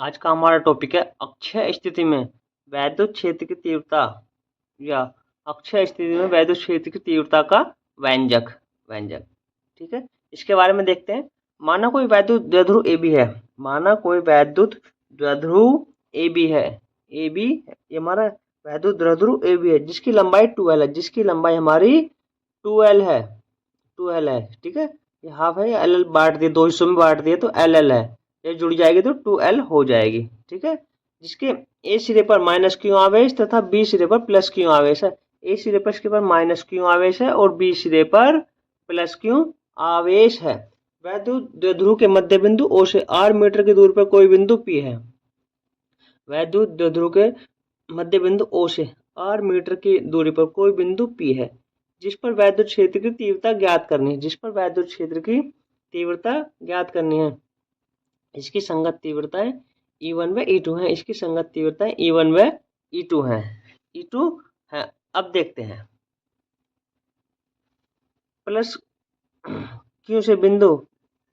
आज का हमारा टॉपिक है अक्षय स्थिति में वैद्युत क्षेत्र की तीव्रता या अक्षय स्थिति में वैद्युत क्षेत्र की तीव्रता का व्यंजक व्यंजक ठीक है। इसके बारे में देखते हैं। माना कोई वैद्युत द्विध्रुव ए बी है। माना कोई वैद्युत द्विध्रुव ए बी है। ए बी ये हमारा वैद्युत द्विध्रुव ए बी है जिसकी लंबाई 2l है। जिसकी लंबाई हमारी 2l है। 2l है, ठीक है। ये हाफ है, एल एल बांट दिए, दो हिस्सों में बांट दिए तो एल एल है। ये जुड़ जाएगी तो 2l हो जाएगी, ठीक है। जिसके ए सिरे पर माइनस क्यू आवेश तथा बी सिरे पर प्लस क्यू आवेश है। ए सिरे पर इसके पर माइनस क्यू आवेश है और बी सिरे पर प्लस क्यू आवेश है। वैद्युत द्विध्रुव के मध्य बिंदु ओ से r मीटर की दूरी पर कोई बिंदु P है। वैद्युत द्विध्रुव के मध्य बिंदु O से r मीटर की दूरी पर कोई बिंदु P है जिस पर वैद्युत क्षेत्र की तीव्रता ज्ञात करनी है। जिस पर वैद्युत क्षेत्र की तीव्रता ज्ञात करनी है। इसकी संगत तीव्रताएं E1 व E2 हैं। इसकी संगत तीव्रताएं E1 व E2 हैं। E2 है। अब देखते हैं। प्लस Q से बिंदु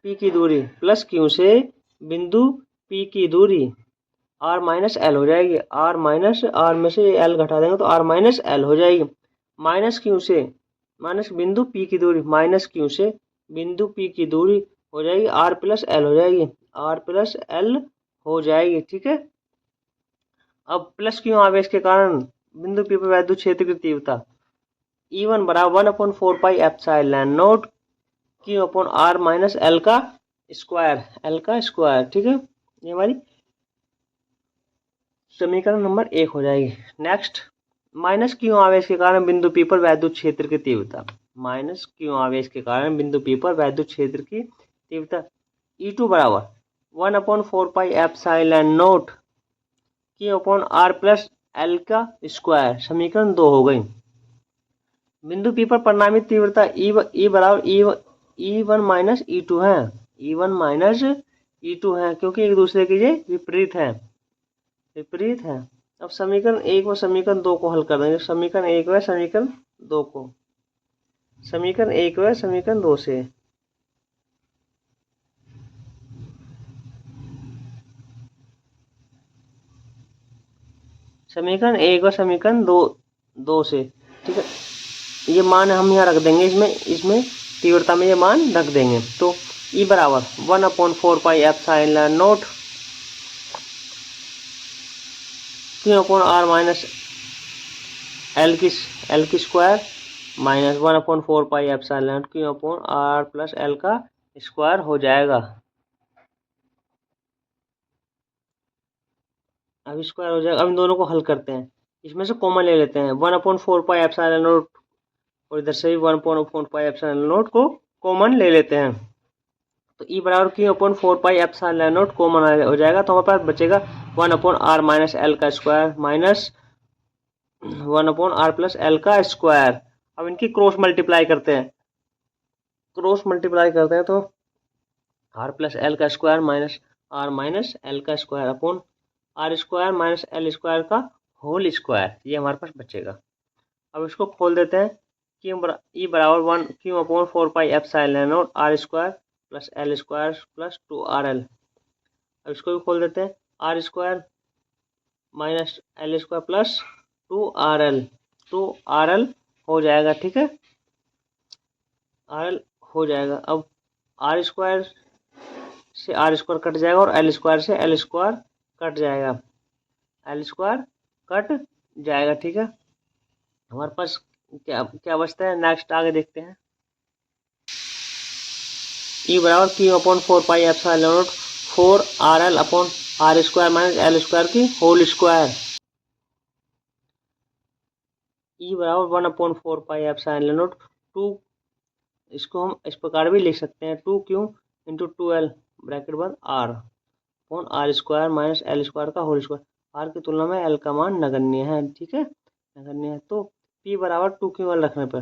P की दूरी, प्लस Q से बिंदु P की दूरी R माइनस एल हो जाएगी। R माइनस R में से L घटा देंगे तो R माइनस एल हो जाएगी। माइनस Q से माइनस बिंदु P की दूरी, माइनस Q से बिंदु P की दूरी हो जाएगी R प्लस एल हो जाएगी। R प्लस एल हो जाएगी, ठीक है। अब प्लस Q आवेश के कारण बिंदु P पर वैद्युत क्षेत्र की तीव्रता E1 बराबर 1/4 pi epsilon naught Q upon R minus L का स्क्वायर, ठीक है। ये हमारी समीकरण नंबर 1 हो जाएगी। नेक्स्ट, माइनस क्यू आवेश के कारण बिंदु P पर वैद्युत क्षेत्र की तीव्रता। माइनस क्यू आवेश के कारण बिंदु P पर वैद्युत क्षेत्र की तीव्रता E2 बराबर 1/4 pi epsilon naught Q upon R plus L का स्क्वायर। समीकरण 2 हो गई। बिंदु P पर परिणामी तीव्रता E बराबर E1 माइनस E2 है। E1 माइनस E2 है क्योंकि एक दूसरे के ये विपरीत है। अब समीकरण 1 व समीकरण 2 को हल कर देंगे। समीकरण 1 व समीकरण 2 को, समीकरण 1 व समीकरण 2 से समीकरण 1 व समीकरण 2 से, ठीक है। ये मान हम यहाँ रख देंगे। इसमें तीव्रता में ये मान रख देंगे तो E बराबर 1/4 pi epsilon naught Q upon R minus L की square minus 1/4 pi epsilon Q upon R plus L का स्क्वायर हो जाएगा। अब स्क्वायर हो जाएगा। अब इन दोनों को हल करते हैं। इसमें से कॉमन ले लेते हैं। 1/4 पाई एप्सिलॉन नॉट और इधर से भी 1/4 पाई एप्सिलॉन नॉट को कॉमन ले लेते हैं तो E बराबर Q upon 4 pi epsilon naught common हो जाएगा तो हमारे पास बचेगा 1/R माइनस एल का square minus 1/R plus L का स्क्वायर। अब इनकी क्रॉस मल्टीप्लाई करते हैं। तो R प्लस एल का square minus R minus L का square upon R square minus L square का होल स्क्वायर, ये हमारे पास बचेगा। अब इसको खोल देते हैं। E बराबर 1 Q upon 4 pi epsilon not R square plus L square plus 2RL। अब इसको भी खोल देते हैं। R square minus L square plus 2RL हो जाएगा, ठीक है। RL हो जाएगा। अब R स्क्वायर से R स्क्वायर कट जाएगा और L स्क्वायर से L स्क्वायर कट जाएगा, ठीक है। हमारे पास क्या क्या बचता है। नेक्स्ट आगे देखते हैं। E बराबर Q upon 4 pi epsilon not 4RL upon R square minus L square की होल स्क्वायर। E बराबर 1/4 पाई एप्सिलॉन नॉट 2, इसको हम इस प्रकार भी लिख सकते हैं 2Q इंटू 2L ब्रैकेट बंद R upon R square minus L square का होल स्क्वायर। R की तुलना में L का मान नगण्य है, ठीक है, नगण्य है। तो P बराबर 2QL रखने पर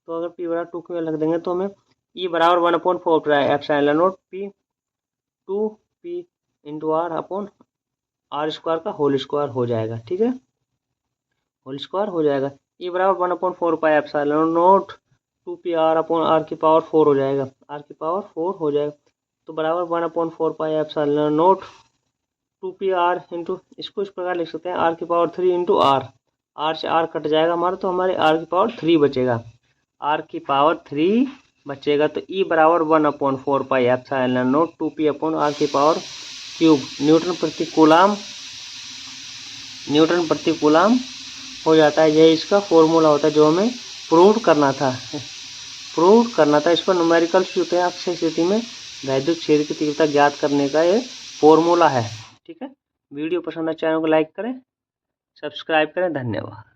तो अगर P बराबर 2QL रख देंगे तो हमें E बराबर 1/4 epsilon not P 2P into R upon R square का होल स्क्वायर हो जाएगा, ठीक है, होल स्क्वायर हो जाएगा। E बराबर 1/4 pi epsilon not 2πr upon r की पावर 4 हो जाएगा, r की पावर 4 हो जाएगा। तो बराबर 1/4 pi epsilon not 2πr into, इसको इस प्रकार लिख सकते हैं r की पावर 3 इंटू r, r से r कट जाएगा हमारा, तो हमारे r की पावर 3 बचेगा, r की पावर 3 बचेगा। तो E बराबर 1/4 pi epsilon not 2p upon r की पावर क्यूब न्यूटन प्रति कूलाम हो जाता है। यही इसका फॉर्मूला होता है जो हमें प्रूव करना था इस पर न्यूमेरिकल होते हैं। अक्षय स्थिति में वैद्युत क्षेत्र की तीव्रता ज्ञात करने का ये फॉर्मूला है। ठीक है, वीडियो पसंद है चैनल को लाइक करें, सब्सक्राइब करें। धन्यवाद।